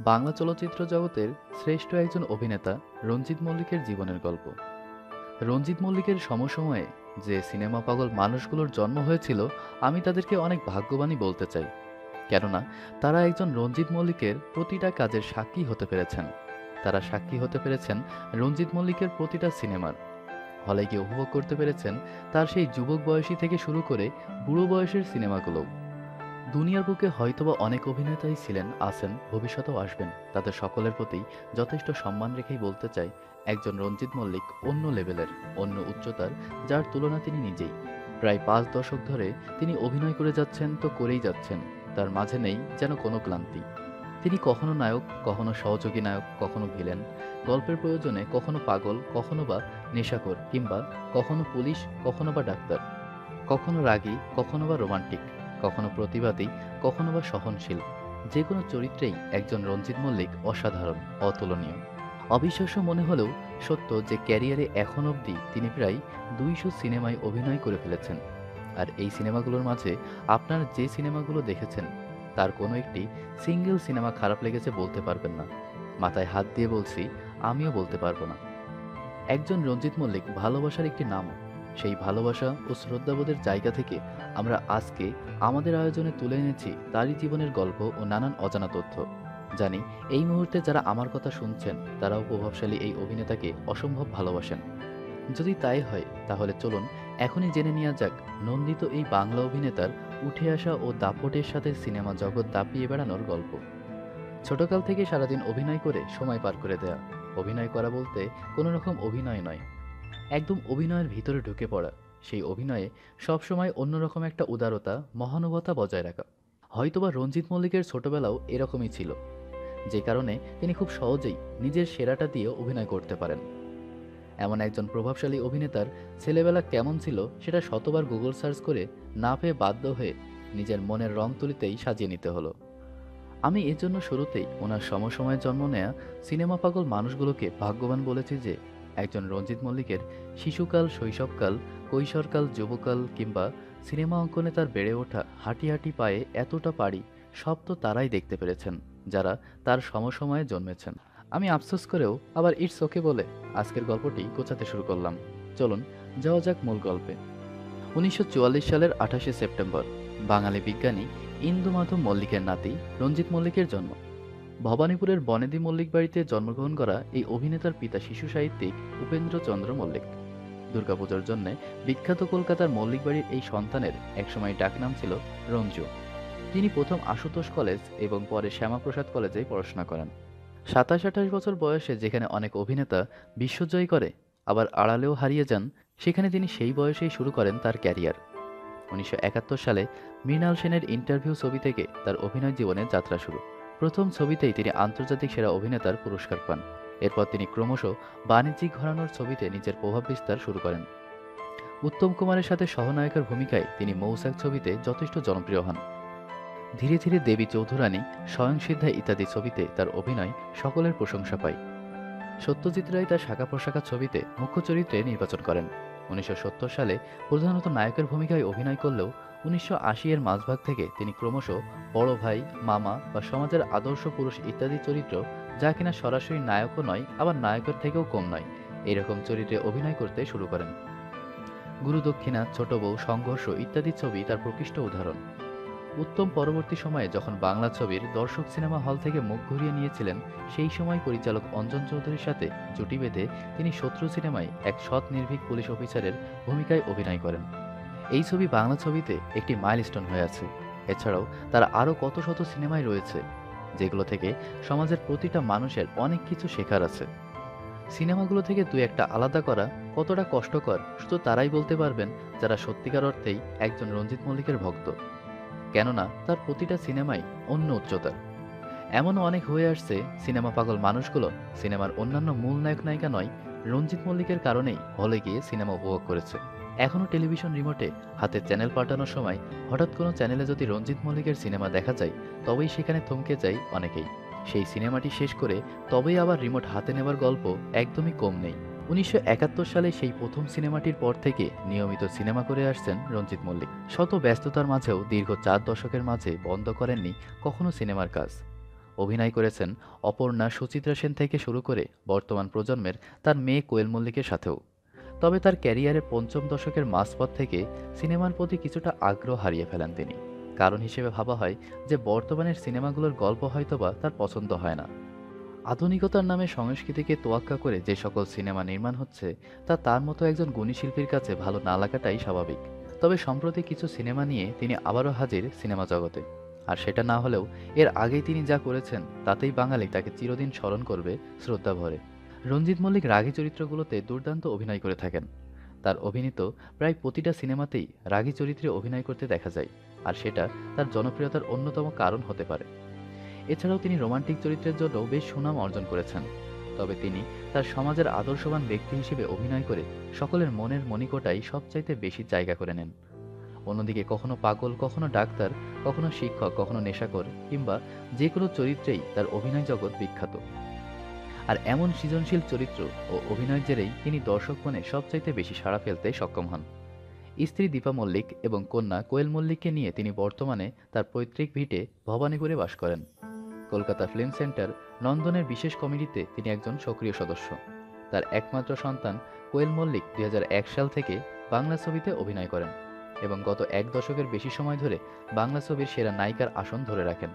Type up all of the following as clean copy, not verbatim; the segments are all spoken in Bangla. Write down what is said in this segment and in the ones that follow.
বাংলা চলচ্চিত্র জগতের শ্রেষ্ঠ একজন অভিনেতা রঞ্জিত মল্লিকের জীবনের গল্প। রঞ্জিত মল্লিকের সমসময়ে যে সিনেমা পাগল মানুষগুলোর জন্ম হয়েছিল, আমি তাদেরকে অনেক ভাগ্যবানই বলতে চাই। কেননা তারা একজন রঞ্জিত মল্লিকের প্রতিটা কাজের সাক্ষী হতে পেরেছেন। তারা সাক্ষী হতে পেরেছেন রঞ্জিত মল্লিকের প্রতিটা সিনেমার। হলে গিয়ে উপভোগ করতে পেরেছেন তার সেই যুবক বয়সী থেকে শুরু করে বুড়ো বয়সের সিনেমাগুলো। দুনিয়ার বুকে হয়তোবা অনেক অভিনেতাই ছিলেন, আছেন, ভবিষ্যতেও আসবেন। তাদের সকলের প্রতি যথেষ্ট সম্মান রেখেই বলতে চাই, একজন রঞ্জিত মল্লিক অন্য লেভেলের, অন্য উচ্চতার, যার তুলনা তিনি নিজেই। প্রায় 5 দশক ধরে তিনি অভিনয় করে যাচ্ছেন, তো করেই যাচ্ছেন। তার মাঝে নেই যেন কোনো ক্লান্তি। তিনি কখনো নায়ক, কখনো সহযোগী নায়ক, কখনো ভিলেন, গল্পের প্রয়োজনে কখনো পাগল, কখনো বা নেশাখোর, কিংবা কখনো পুলিশ, কখনো বা ডাক্তার, কখনো রাগী, কখনো বা রোমান্টিক, কখনো প্রতিবাদী, কখনো বা সহনশীল। যে কোনো চরিত্রেই একজন রঞ্জিত মল্লিক অসাধারণ, অতুলনীয়। অবিশ্বাস্য মনে হলেও সত্য যে ক্যারিয়ারে এখন অবধি তিনি প্রায় 200 সিনেমায় অভিনয় করে ফেলেছেন। আর এই সিনেমাগুলোর মাঝে আপনার যে সিনেমাগুলো দেখেছেন, তার কোনো একটি সিঙ্গেল সিনেমা খারাপ লেগেছে বলতে পারবেন না। মাথায় হাত দিয়ে বলছি, আমিও বলতে পারবো না। একজন রঞ্জিত মল্লিক ভালোবাসার একটি নাম। সেই ভালোবাসা ও শ্রদ্ধাবোধের জায়গা থেকে আমরা আজকে আমাদের আয়োজনে তুলে এনেছি তারই জীবনের গল্প ও নানান অজানা তথ্য। জানি এই মুহূর্তে যারা আমার কথা শুনছেন তারাও প্রভাবশালী এই অভিনেতাকে অসম্ভব ভালোবাসেন। যদি তাই হয় তাহলে চলুন এখনই জেনে নেওয়া যাক নন্দিত এই বাংলা অভিনেতার উঠে আসা ও দাপটের সাথে সিনেমা জগৎ দাপিয়ে বেড়ানোর গল্প। ছোটকাল থেকে সারাদিন অভিনয় করে সময় পার করে দেয়া। অভিনয় করা বলতে কোনো রকম অভিনয় নয়, একদম অভিনয়ের ভিতরে ঢুকে পড়া। সেই অভিনয়ে সবসময় অন্যরকম একটা উদারতা, মহানুভবতা বজায় রাখা। হয়তোবা রঞ্জিত মল্লিকের ছোটবেলাও এরকমই ছিল, যে কারণে তিনি খুব সহজেই নিজের সেরাটা দিয়ে অভিনয় করতে পারেন। এমন একজন প্রভাবশালী অভিনেতার ছেলেবেলা কেমন ছিল সেটা শতবার গুগল সার্চ করে না পেয়ে বাধ্য হয়ে নিজের মনের রং তুলিতেই সাজিয়ে নিতে হলো। আমি এজন্য শুরুতেই ওনার সমসময়ে জন্ম নেয়া সিনেমা পাগল মানুষগুলোকে ভাগ্যবান বলেছি যে একজন রঞ্জিত মল্লিকের শিশুকাল, শৈশবকাল, কৈশোরকাল, যুবকাল কিংবা সিনেমা অঙ্কনে তার বেড়ে ওঠা হাঁটি হাঁটি পায়ে এতটা পারি, সব তো তারাই দেখতে পেরেছেন যারা তার সমসময়ে জন্মেছেন। আমি আফসোস করেও আবার ইটস ওকে বলে আজকের গল্পটি গোছাতে শুরু করলাম। চলুন যাওয়া যাক মূল গল্পে। 1944 সালের 28শে সেপ্টেম্বর বাঙালি বিজ্ঞানী ইন্দুমাধব মল্লিকের নাতি রঞ্জিত মল্লিকের জন্ম। ভবানীপুরের বনেদি মল্লিক বাড়িতে জন্মগ্রহণ করা এই অভিনেতার পিতা শিশু সাহিত্যিক উপেন্দ্রচন্দ্র মল্লিক। দুর্গাপূজার জন্য বিখ্যাত কলকাতার মল্লিক বাড়ির এই সন্তানের একসময় ডাকনাম ছিল রঞ্জু। তিনি প্রথম আশুতোষ কলেজ এবং পরে শ্যামাপ্রসাদ কলেজে পড়াশোনা করেন। 27-28 বছর বয়সে যেখানে অনেক অভিনেতা বিশ্বজয় করে, আবার আড়ালেও হারিয়ে যান, সেখানে তিনি সেই বয়সেই শুরু করেন তার ক্যারিয়ার। 1971 সালে মৃণাল সেনের ইন্টারভিউ ছবি থেকে তার অভিনয় জীবনের যাত্রা শুরু। প্রথম ছবিতেই তিনি আন্তর্জাতিক সেরা অভিনেতার পুরস্কার পান। এরপর তিনি ক্রমশ বাণিজ্যিক ঘরানার ছবিতে নিজের প্রভাব বিস্তার শুরু করেন। উত্তম কুমারের সাথে সহনায়কের ভূমিকায় তিনি মৌসাক ছবিতে যথেষ্ট জনপ্রিয় হন। ধীরে ধীরে দেবী চৌধুরানী, স্বয়ংসিদ্ধা ইত্যাদি ছবিতে তার অভিনয় সকলের প্রশংসা পায়। সত্যজিৎ রায় তার শাখা প্রশাখা ছবিতে মুখ্য চরিত্রে নির্বাচন করেন। 1970 সালে প্রধানত নায়কের ভূমিকায় অভিনয় করলেও 1980-এর মাঝভাগ থেকে তিনি ক্রমশ বড় ভাই, মামা বা সমাজের আদর্শ পুরুষ ইত্যাদি চরিত্র, যা কিনা সরাসরি নায়কও নয় আবার নায়কের থেকেও কম নয়, এরকম চরিত্রে অভিনয় করতে শুরু করেন। গুরু দক্ষিণা, ছোট বউ, সংঘর্ষ ইত্যাদি ছবি তার প্রকৃষ্ট উদাহরণ। উত্তম পরবর্তী সময়ে যখন বাংলা ছবির দর্শক সিনেমা হল থেকে মুখ ঘুরিয়ে নিয়েছিলেন, সেই সময় পরিচালক অঞ্জন চৌধুরীর সাথে জুটি বেঁধে তিনি শত্রু সিনেমায় এক সৎ নির্ভীক পুলিশ অফিসারের ভূমিকায় অভিনয় করেন। এই ছবি বাংলা ছবিতে একটি মাইলস্টোন হয়ে আছে। এছাড়াও তার আরও কত শত সিনেমায় রয়েছে, যেগুলো থেকে সমাজের প্রতিটা মানুষের অনেক কিছু শেখার আছে। সিনেমাগুলো থেকে দুই একটা আলাদা করা কতটা কষ্টকর শুধু তারাই বলতে পারবেন যারা সত্যিকার অর্থেই একজন রঞ্জিত মল্লিকের ভক্ত। কেননা তার প্রতিটা সিনেমাই অন্য উচ্চতার। এমনও অনেক হয়ে আসছে সিনেমা পাগল মানুষগুলো সিনেমার অন্যান্য মূল নায়ক নায়িকা নয়, রঞ্জিত মল্লিকের কারণেই হলে গিয়ে সিনেমা উপভোগ করেছে। এখনও টেলিভিশন রিমোটে হাতে চ্যানেল পাল্টানোর সময় হঠাৎ কোনো চ্যানেলে যদি রঞ্জিত মল্লিকের সিনেমা দেখা যায়, তবেই সেখানে থমকে যায় অনেকেই। সেই সিনেমাটি শেষ করে তবেই আবার রিমোট হাতে নেবার গল্প একদমই কম নেই। 1971 সালে সেই প্রথম সিনেমাটির পর থেকে নিয়মিত সিনেমা করে আসছেন রঞ্জিত মল্লিক। শত ব্যস্ততার মাঝেও দীর্ঘ 4 দশকের মাঝে বন্ধ করেননি কখনো সিনেমার কাজ। অভিনয় করেছেন অপর্ণা, সুচিত্রা সেন থেকে শুরু করে বর্তমান প্রজন্মের তার মেয়ে কোয়েল মল্লিকের সাথেও। তবে তার ক্যারিয়ারের পঞ্চম দশকের মাঝপথ থেকে সিনেমার প্রতি কিছুটা আগ্রহ হারিয়ে ফেলেন তিনি। কারণ হিসেবে ভাবা হয় যে বর্তমানের সিনেমাগুলোর গল্প হয়তোবা তার পছন্দ হয় না। আধুনিকতার নামে সংস্কৃতিকে তোয়াক্কা করে যে সকল সিনেমা নির্মাণ হচ্ছে তা তার মতো একজন গুণী শিল্পীর কাছে ভালো না লাগাটাই স্বাভাবিক। তবে সম্প্রতি কিছু সিনেমা নিয়ে তিনি আবারও হাজির সিনেমা জগতে। আর সেটা না হলেও এর আগেই তিনি যা করেছেন তাতেই বাঙালি তাকে চিরদিন স্মরণ করবে শ্রদ্ধা ভরে। রঞ্জিত মল্লিক রাগী চরিত্রগুলোতে দুর্দান্ত অভিনয় করে থাকেন। তার অভিনীত প্রায় প্রতিটা সিনেমাতেই রাগী চরিত্রে অভিনয় করতে দেখা যায়, আর সেটা তার জনপ্রিয়তার অন্যতম কারণ হতে পারে। এছাড়াও তিনি রোমান্টিক চরিত্রের জন্য বেশ সুনাম অর্জন করেছেন। তবে তিনি তার সমাজের আদর্শবান ব্যক্তি হিসেবে অভিনয় করে সকলের মনের মণিকোটায় সবচাইতে বেশি জায়গা করে নেন। অন্যদিকে কখনো পাগল, কখনো ডাক্তার, কখনো শিক্ষক, কখনো নেশাখোর, কিংবা যে কোনো চরিত্রেই তার অভিনয় জগৎ বিখ্যাত। আর এমন সৃজনশীল চরিত্র ও অভিনয়ের জেরেই তিনি দর্শক মনে সবচাইতে বেশি সাড়া ফেলতে সক্ষম হন। স্ত্রী দীপা মল্লিক এবং কন্যা কোয়েল মল্লিককে নিয়ে তিনি বর্তমানে তার পৈতৃক ভিটে ভবানীপুরে বাস করেন। কলকাতা ফিল্ম সেন্টার নন্দনের বিশেষ কমিটিতে তিনি একজন সক্রিয় সদস্য। তার একমাত্র সন্তান কোয়েল মল্লিক ২০০১ সাল থেকে বাংলা ছবিতে অভিনয় করেন এবং গত এক দশকের বেশি সময় ধরে বাংলা ছবির সেরা নায়িকার আসন ধরে রাখেন।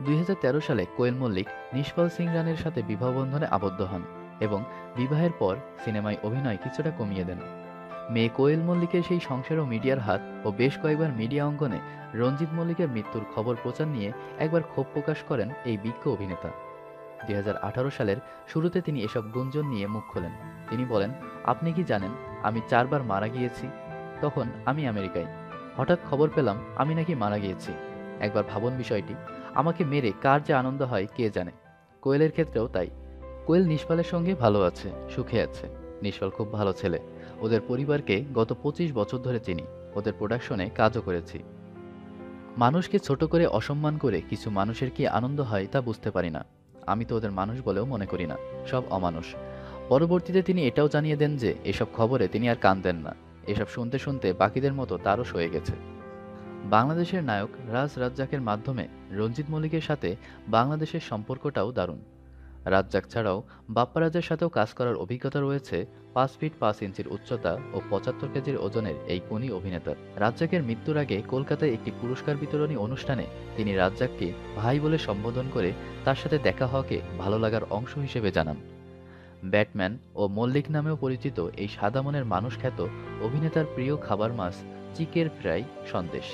২০১৩ সালে কোয়েল মল্লিক নিষ্পাল সিং রানের সাথে বিবাহ বন্ধনে আবদ্ধ হন এবং বিবাহের পর সিনেমায় অভিনয় কিছুটা কমিয়ে দেন। মেয়ে কোয়েল মল্লিকের সেই সংসার ও মিডিয়ার হাত ও বেশ কয়েকবার মিডিয়া অঙ্গনে রঞ্জিত মল্লিকের মৃত্যুর খবর প্রচার নিয়ে একবার ক্ষোভ প্রকাশ করেন এই বিজ্ঞ অভিনেতা। ২০১৮ সালের শুরুতে তিনি এসব গুঞ্জন নিয়ে মুখ খোলেন। তিনি বলেন, আপনি কি জানেন আমি ৪ বার মারা গিয়েছি? তখন আমি আমেরিকায়। হঠাৎ খবর পেলাম আমি নাকি মারা গিয়েছি। একবার ভাবুন বিষয়টি, আমাকে মেরে কার যে আনন্দ হয় কে জানে। কোয়েলের ক্ষেত্রেও তাই। কোয়েল নিষ্পালের সঙ্গে ভালো আছে, সুখে আছে। নিষ্পাল খুব ভালো ছেলে। ওদের পরিবারকে গত ২৫ বছর ধরে চিনি, ওদের প্রোডাকশনে কাজও করেছি। মানুষকে ছোট করে অসম্মান করে কিছু মানুষের কি আনন্দ হয় তা বুঝতে পারি না। আমি তো ওদের মানুষ বলেও মনে করি না, সব অমানুষ। পরবর্তীতে তিনি এটাও জানিয়ে দেন যে এসব খবরে তিনি আর কান দেন না। এসব শুনতে শুনতে বাকিদের মতো তারও সয়ে গেছে। বাংলাদেশের নায়ক রাজ রাজ্জাকের মাধ্যমে রঞ্জিত মল্লিকের সাথে বাংলাদেশের সম্পর্কটাও দারুণ। রাজ্জাক ছাড়াও বাপ্পা রাজের সাথেও কাজ করার অভিজ্ঞতা রয়েছে। ৫ ফিট ৫ ইঞ্চির উচ্চতা ও ৭৫ কেজির ওজনের এই গুণী অভিনেতার। রাজ্জাকের মৃত্যুর আগে কলকাতায় একটি পুরস্কার বিতরণী অনুষ্ঠানে তিনি রাজ্জাককে ভাই বলে সম্বোধন করে তার সাথে দেখা হওয়াকে ভালো লাগার অংশ হিসেবে জানান। ব্যাটম্যান ও মল্লিক নামেও পরিচিত এই সাদা মনের মানুষ খ্যাত অভিনেতার প্রিয় খাবার মাছ চিকের ফ্রাই সন্দেশ।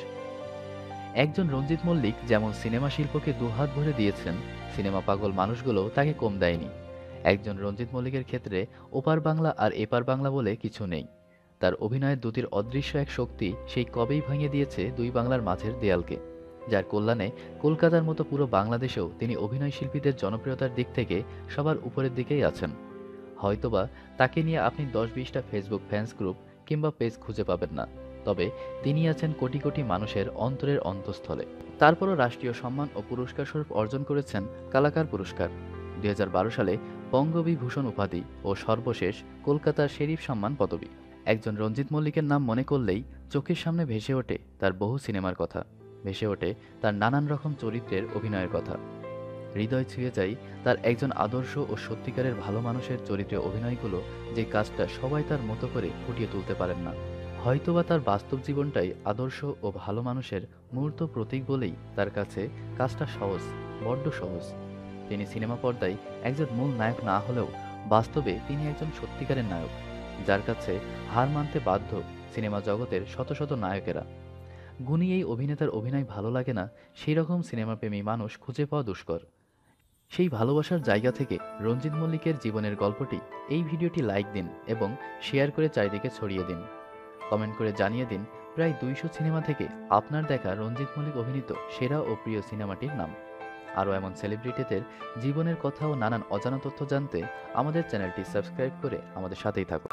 একজন রঞ্জিত মল্লিক যেমন সিনেমা শিল্পকে দুহাত ভরে দিয়েছেন, সিনেমা পাগল মানুষগুলো তাকে কম দেয়নি। একজন রঞ্জিত মল্লিকের ক্ষেত্রে ওপার বাংলা আর এপার বাংলা বলে কিছু নেই। তার অভিনয়ের দুটির অদৃশ্য এক শক্তি সেই কবেই ভেঙে দিয়েছে দুই বাংলার মাঝের দেয়ালকে, যার কল্যাণে কলকাতার মতো পুরো বাংলাদেশেও তিনি অভিনয় শিল্পীদের জনপ্রিয়তার দিক থেকে সবার উপরের দিকেই আছেন। হয়তোবা তাকে নিয়ে আপনি ১০-২০টা ফেসবুক ফ্যান্স গ্রুপ কিংবা পেজ খুঁজে পাবেন না, তবে তিনি আছেন কোটি কোটি মানুষের অন্তরের অন্তঃস্থলে। তারপরও রাষ্ট্রীয় সম্মান ও পুরস্কার স্বরূপ অর্জন করেছেন কালাকার পুরস্কার, ২০১২ সালে বঙ্গবিভূষণ উপাধি ও সর্বশেষ কলকাতার শেরিফ সম্মান পদবি। একজন রঞ্জিত মল্লিকের নাম মনে করলেই চোখের সামনে ভেসে ওঠে তার বহু সিনেমার কথা, ভেসে ওঠে তার নানান রকম চরিত্রের অভিনয়ের কথা। হৃদয় ছুঁয়ে যায় তার একজন আদর্শ ও সত্যিকারের ভালো মানুষের চরিত্রে অভিনয়গুলো, যে কাজটা সবাই তার মতো করে ফুটিয়ে তুলতে পারেন না। হয়তোবা তার বাস্তব জীবনটাই আদর্শ ও ভালো মানুষের মূর্ত প্রতীক বলেই তার কাছে কাজটা সহজ, বড্ড সহজ। তিনি সিনেমা পর্দায় একজন মূল নায়ক না হলেও বাস্তবে তিনি একজন সত্যিকারের নায়ক, যার কাছে হার মানতে বাধ্য সিনেমা জগতের শত শত নায়কেরা। গুণী এই অভিনেতার অভিনয় ভালো লাগে না, সেই রকম সিনেমাপ্রেমী মানুষ খুঁজে পাওয়া দুষ্কর। সেই ভালোবাসার জায়গা থেকে রঞ্জিত মল্লিকের জীবনের গল্পটি এই ভিডিওটি লাইক দিন এবং শেয়ার করে চারিদিকে ছড়িয়ে দিন। কমেন্ট করে জানিয়ে দিন প্রায় ২০০ সিনেমা থেকে আপনার দেখা রঞ্জিত মল্লিক অভিনীত সেরা ও প্রিয় সিনেমাটির নাম। আরও এমন সেলিব্রিটিদের জীবনের কথা ও নানান অজানা তথ্য জানতে আমাদের চ্যানেলটি সাবস্ক্রাইব করে আমাদের সাথেই থাকুন।